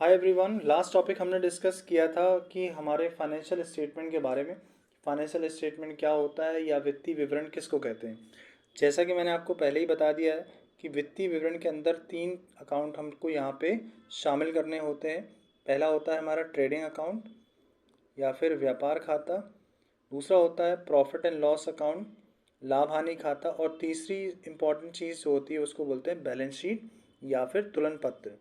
Hi everyone, last topic हमने discuss किया था कि हमारे फाइनेंशियल स्टेटमेंट के बारे में। फाइनेंशियल स्टेटमेंट क्या होता है या वित्तीय विवरण किसको कहते हैं। जैसा कि मैंने आपको पहले ही बता दिया है कि वित्तीय विवरण के अंदर 3 अकाउंट हमको यहाँ पे शामिल करने होते हैं। पहला होता है हमारा ट्रेडिंग अकाउंट या फिर व्यापार खाता। दूसरा होता है प्रॉफिट एंड लॉस अकाउंट, लाभ हानि खाता। और तीसरी इम्पॉर्टेंट चीज़ जो होती है उसको बोलते हैं बैलेंस शीट या फिर तुलन पत्र।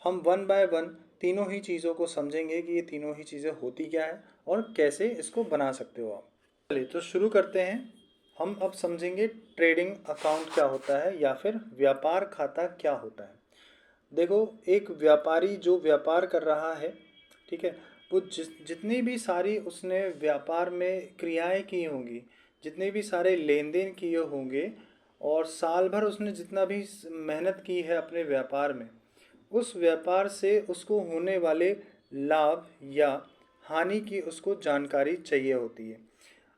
हम वन बाय वन तीनों ही चीज़ों को समझेंगे कि ये तीनों ही चीज़ें होती क्या है और कैसे इसको बना सकते हो आप। चलिए तो शुरू करते हैं। हम अब समझेंगे ट्रेडिंग अकाउंट क्या होता है या फिर व्यापार खाता क्या होता है। देखो, एक व्यापारी जो व्यापार कर रहा है, ठीक है, वो जितनी भी सारी उसने व्यापार में क्रियाएं की होंगी, जितने भी सारे लेन देन किए होंगे और साल भर उसने जितना भी मेहनत की है अपने व्यापार में, उस व्यापार से उसको होने वाले लाभ या हानि की उसको जानकारी चाहिए होती है।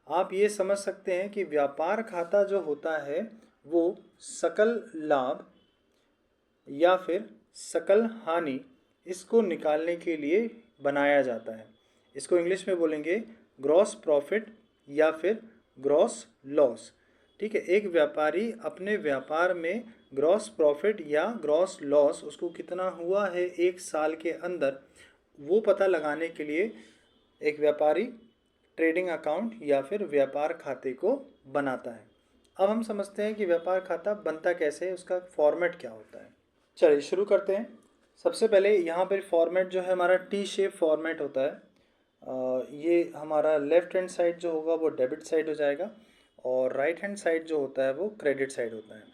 आप ये समझ सकते हैं कि व्यापार खाता जो होता है वो सकल लाभ या फिर सकल हानि इसको निकालने के लिए बनाया जाता है। इसको इंग्लिश में बोलेंगे ग्रॉस प्रॉफिट या फिर ग्रॉस लॉस। ठीक है, एक व्यापारी अपने व्यापार में ग्रॉस प्रॉफिट या ग्रॉस लॉस उसको कितना हुआ है एक साल के अंदर, वो पता लगाने के लिए एक व्यापारी ट्रेडिंग अकाउंट या फिर व्यापार खाते को बनाता है। अब हम समझते हैं कि व्यापार खाता बनता कैसे है, उसका फॉर्मेट क्या होता है। चलिए शुरू करते हैं। सबसे पहले यहाँ पर फॉर्मेट जो है हमारा टी शेप फॉर्मेट होता है। ये हमारा लेफ्ट हैंड साइड जो होगा वो डेबिट साइड हो जाएगा और राइट हैंड साइड जो होता है वो क्रेडिट साइड होता है।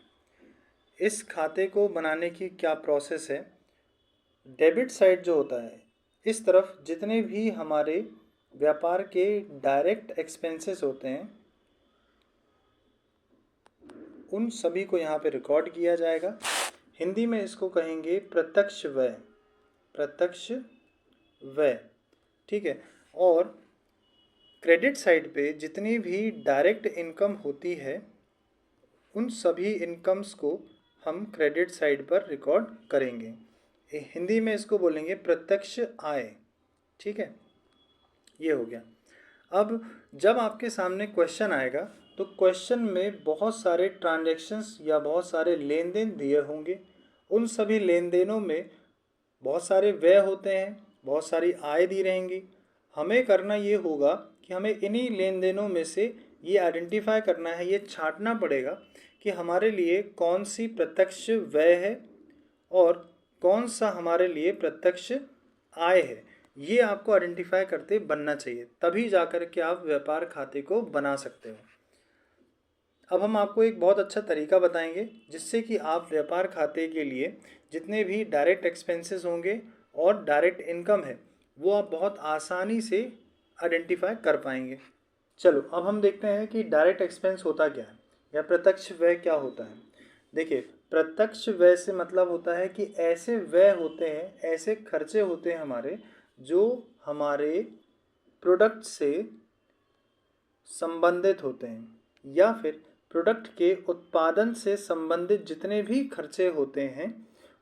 इस खाते को बनाने की क्या प्रोसेस है। डेबिट साइड जो होता है, इस तरफ जितने भी हमारे व्यापार के डायरेक्ट एक्सपेंसेस होते हैं उन सभी को यहाँ पे रिकॉर्ड किया जाएगा। हिंदी में इसको कहेंगे प्रत्यक्ष व्यय, प्रत्यक्ष व्यय। ठीक है, और क्रेडिट साइड पे जितनी भी डायरेक्ट इनकम होती है उन सभी इनकम्स को हम क्रेडिट साइड पर रिकॉर्ड करेंगे। हिंदी में इसको बोलेंगे प्रत्यक्ष आय। ठीक है, ये हो गया। अब जब आपके सामने क्वेश्चन आएगा तो क्वेश्चन में बहुत सारे ट्रांजैक्शंस या बहुत सारे लेन देन दिए होंगे। उन सभी लेन देनों में बहुत सारे व्यय होते हैं, बहुत सारी आय दी रहेंगी। हमें करना ये होगा कि हमें इन्हीं लेन देनों में से ये आइडेंटिफाई करना है, ये छांटना पड़ेगा कि हमारे लिए कौन सी प्रत्यक्ष व्यय है और कौन सा हमारे लिए प्रत्यक्ष आय है। ये आपको आइडेंटिफाई करते बनना चाहिए, तभी जाकर के आप व्यापार खाते को बना सकते हो। अब हम आपको एक बहुत अच्छा तरीका बताएंगे जिससे कि आप व्यापार खाते के लिए जितने भी डायरेक्ट एक्सपेंसेस होंगे और डायरेक्ट इनकम है वो आप बहुत आसानी से आइडेंटिफाई कर पाएंगे। चलो अब हम देखते हैं कि डायरेक्ट एक्सपेंस होता क्या है या प्रत्यक्ष व्यय क्या होता है। देखिए, प्रत्यक्ष व्यय से मतलब होता है कि ऐसे व्यय होते हैं, ऐसे खर्चे होते हैं हमारे जो हमारे प्रोडक्ट से संबंधित होते हैं या फिर प्रोडक्ट के उत्पादन से संबंधित जितने भी खर्चे होते हैं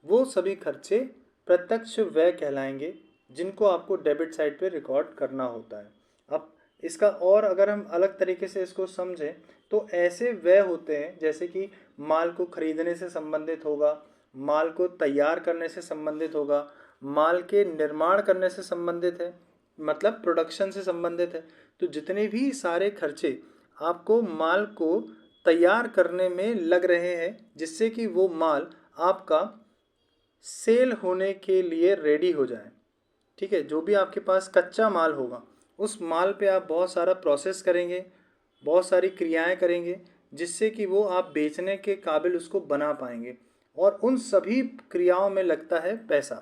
वो सभी खर्चे प्रत्यक्ष व्यय कहलाएंगे, जिनको आपको डेबिट साइड पे रिकॉर्ड करना होता है। अब इसका और अगर हम अलग तरीके से इसको समझें तो ऐसे व्यय होते हैं जैसे कि माल को खरीदने से संबंधित होगा, माल को तैयार करने से संबंधित होगा, माल के निर्माण करने से संबंधित है, मतलब प्रोडक्शन से संबंधित है। तो जितने भी सारे खर्चे आपको माल को तैयार करने में लग रहे हैं जिससे कि वो माल आपका सेल होने के लिए रेडी हो जाए। ठीक है, जो भी आपके पास कच्चा माल होगा उस माल पे आप बहुत सारा प्रोसेस करेंगे, बहुत सारी क्रियाएं करेंगे जिससे कि वो आप बेचने के काबिल उसको बना पाएंगे और उन सभी क्रियाओं में लगता है पैसा।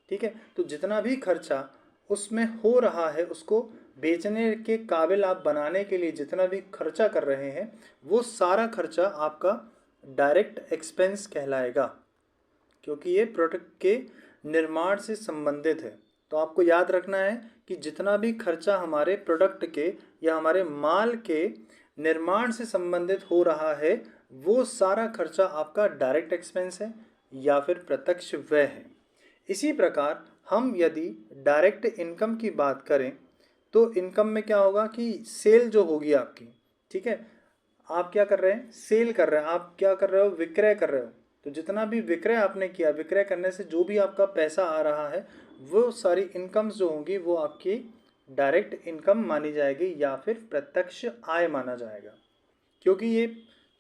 ठीक है, तो जितना भी खर्चा उसमें हो रहा है उसको बेचने के काबिल आप बनाने के लिए जितना भी खर्चा कर रहे हैं वो सारा खर्चा आपका डायरेक्ट एक्सपेंस कहलाएगा, क्योंकि ये प्रोडक्ट के निर्माण से संबंधित है। तो आपको याद रखना है कि जितना भी खर्चा हमारे प्रोडक्ट के या हमारे माल के निर्माण से संबंधित हो रहा है वो सारा खर्चा आपका डायरेक्ट एक्सपेंस है या फिर प्रत्यक्ष व्यय है। इसी प्रकार हम यदि डायरेक्ट इनकम की बात करें तो इनकम में क्या होगा कि सेल जो होगी आपकी, ठीक है, आप क्या कर रहे हैं, सेल कर रहे हैं, आप क्या कर रहे हो, विक्रय कर रहे हो। तो जितना भी विक्रय आपने किया, विक्रय करने से जो भी आपका पैसा आ रहा है वो सारी इनकम्स जो होंगी वो आपकी डायरेक्ट इनकम मानी जाएगी या फिर प्रत्यक्ष आय माना जाएगा, क्योंकि ये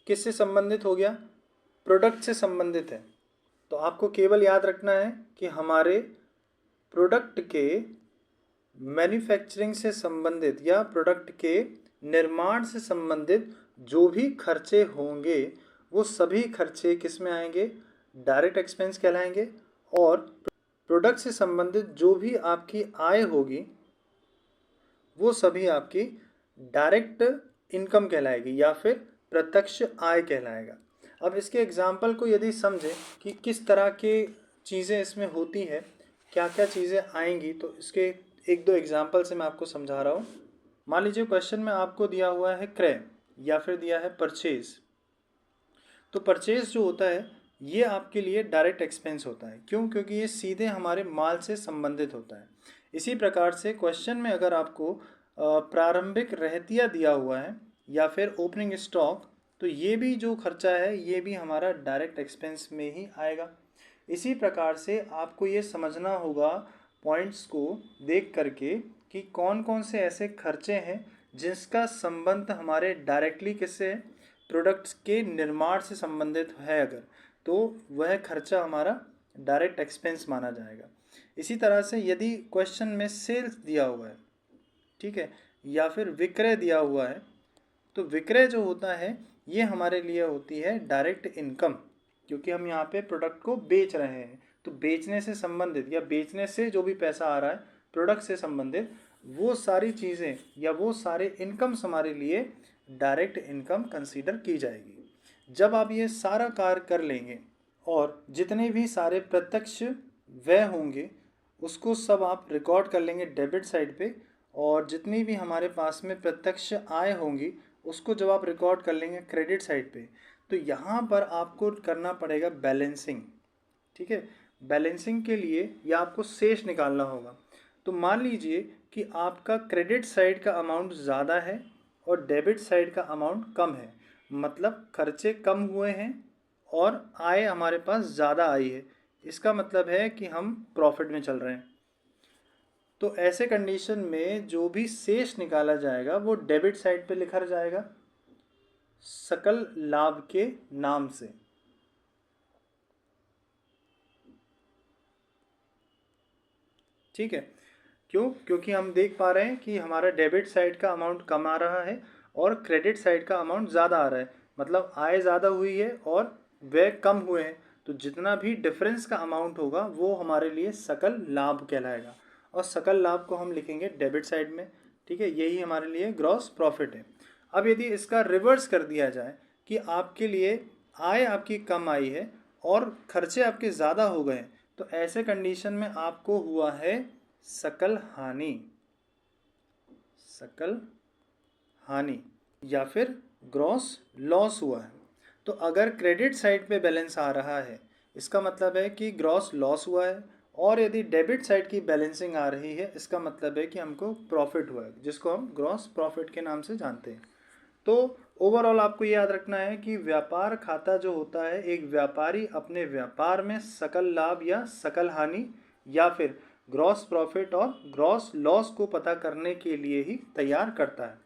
किससे संबंधित हो गया, प्रोडक्ट से संबंधित है। तो आपको केवल याद रखना है कि हमारे प्रोडक्ट के मैन्युफैक्चरिंग से संबंधित या प्रोडक्ट के निर्माण से संबंधित जो भी खर्चे होंगे वो सभी खर्चे किस में आएंगे, डायरेक्ट एक्सपेंस कहलाएंगे। और प्रोडक्ट से संबंधित जो भी आपकी आय होगी वो सभी आपकी डायरेक्ट इनकम कहलाएगी या फिर प्रत्यक्ष आय कहलाएगा। अब इसके एग्जाम्पल को यदि समझें कि किस तरह के चीज़ें इसमें होती है, क्या क्या चीज़ें आएंगी, तो इसके एक दो एग्जाम्पल से मैं आपको समझा रहा हूँ। मान लीजिए क्वेश्चन में आपको दिया हुआ है क्रय या फिर दिया है परचेज। तो परचेज जो होता है ये आपके लिए डायरेक्ट एक्सपेंस होता है। क्यों? क्योंकि ये सीधे हमारे माल से संबंधित होता है। इसी प्रकार से क्वेश्चन में अगर आपको प्रारंभिक रहतिया दिया हुआ है या फिर ओपनिंग स्टॉक, तो ये भी जो खर्चा है ये भी हमारा डायरेक्ट एक्सपेंस में ही आएगा। इसी प्रकार से आपको ये समझना होगा पॉइंट्स को देख करके कि कौन कौन से ऐसे खर्चे हैं जिसका संबंध हमारे डायरेक्टली किससे है, प्रोडक्ट्स के निर्माण से संबंधित है अगर, तो वह खर्चा हमारा डायरेक्ट एक्सपेंस माना जाएगा। इसी तरह से यदि क्वेश्चन में सेल्स दिया हुआ है, ठीक है, या फिर विक्रय दिया हुआ है, तो विक्रय जो होता है ये हमारे लिए होती है डायरेक्ट इनकम, क्योंकि हम यहाँ पे प्रोडक्ट को बेच रहे हैं। तो बेचने से संबंधित या बेचने से जो भी पैसा आ रहा है प्रोडक्ट से संबंधित, वो सारी चीज़ें या वो सारे इनकम्स हमारे लिए डायरेक्ट इनकम कंसीडर की जाएगी। जब आप ये सारा कार्य कर लेंगे और जितने भी सारे प्रत्यक्ष व्यय होंगे उसको सब आप रिकॉर्ड कर लेंगे डेबिट साइड पे, और जितनी भी हमारे पास में प्रत्यक्ष आय होंगी उसको जब आप रिकॉर्ड कर लेंगे क्रेडिट साइड पे, तो यहाँ पर आपको करना पड़ेगा बैलेंसिंग। ठीक है, बैलेंसिंग के लिए या आपको शेष निकालना होगा। तो मान लीजिए कि आपका क्रेडिट साइड का अमाउंट ज़्यादा है और डेबिट साइड का अमाउंट कम है, मतलब खर्चे कम हुए हैं और आय हमारे पास ज़्यादा आई है। इसका मतलब है कि हम प्रॉफिट में चल रहे हैं। तो ऐसे कंडीशन में जो भी शेष निकाला जाएगा वो डेबिट साइड पे लिखा जाएगा सकल लाभ के नाम से। ठीक है, क्यों? क्योंकि हम देख पा रहे हैं कि हमारा डेबिट साइड का अमाउंट कम आ रहा है और क्रेडिट साइड का अमाउंट ज़्यादा आ रहा है, मतलब आय ज़्यादा हुई है और व्यय कम हुए हैं। तो जितना भी डिफरेंस का अमाउंट होगा वो हमारे लिए सकल लाभ कहलाएगा, और सकल लाभ को हम लिखेंगे डेबिट साइड में। ठीक है, यही हमारे लिए ग्रॉस प्रॉफिट है। अब यदि इसका रिवर्स कर दिया जाए कि आपके लिए आय आपकी कम आई है और खर्चे आपके ज़्यादा हो गए, तो ऐसे कंडीशन में आपको हुआ है सकल हानि, सकल हानि या फिर ग्रॉस लॉस हुआ है। तो अगर क्रेडिट साइड पे बैलेंस आ रहा है इसका मतलब है कि ग्रॉस लॉस हुआ है, और यदि डेबिट साइड की बैलेंसिंग आ रही है इसका मतलब है कि हमको प्रॉफिट हुआ है, जिसको हम ग्रॉस प्रॉफिट के नाम से जानते हैं। तो ओवरऑल आपको ये याद रखना है कि व्यापार खाता जो होता है, एक व्यापारी अपने व्यापार में सकल लाभ या सकल हानि या फिर ग्रॉस प्रॉफिट और ग्रॉस लॉस को पता करने के लिए ही तैयार करता है।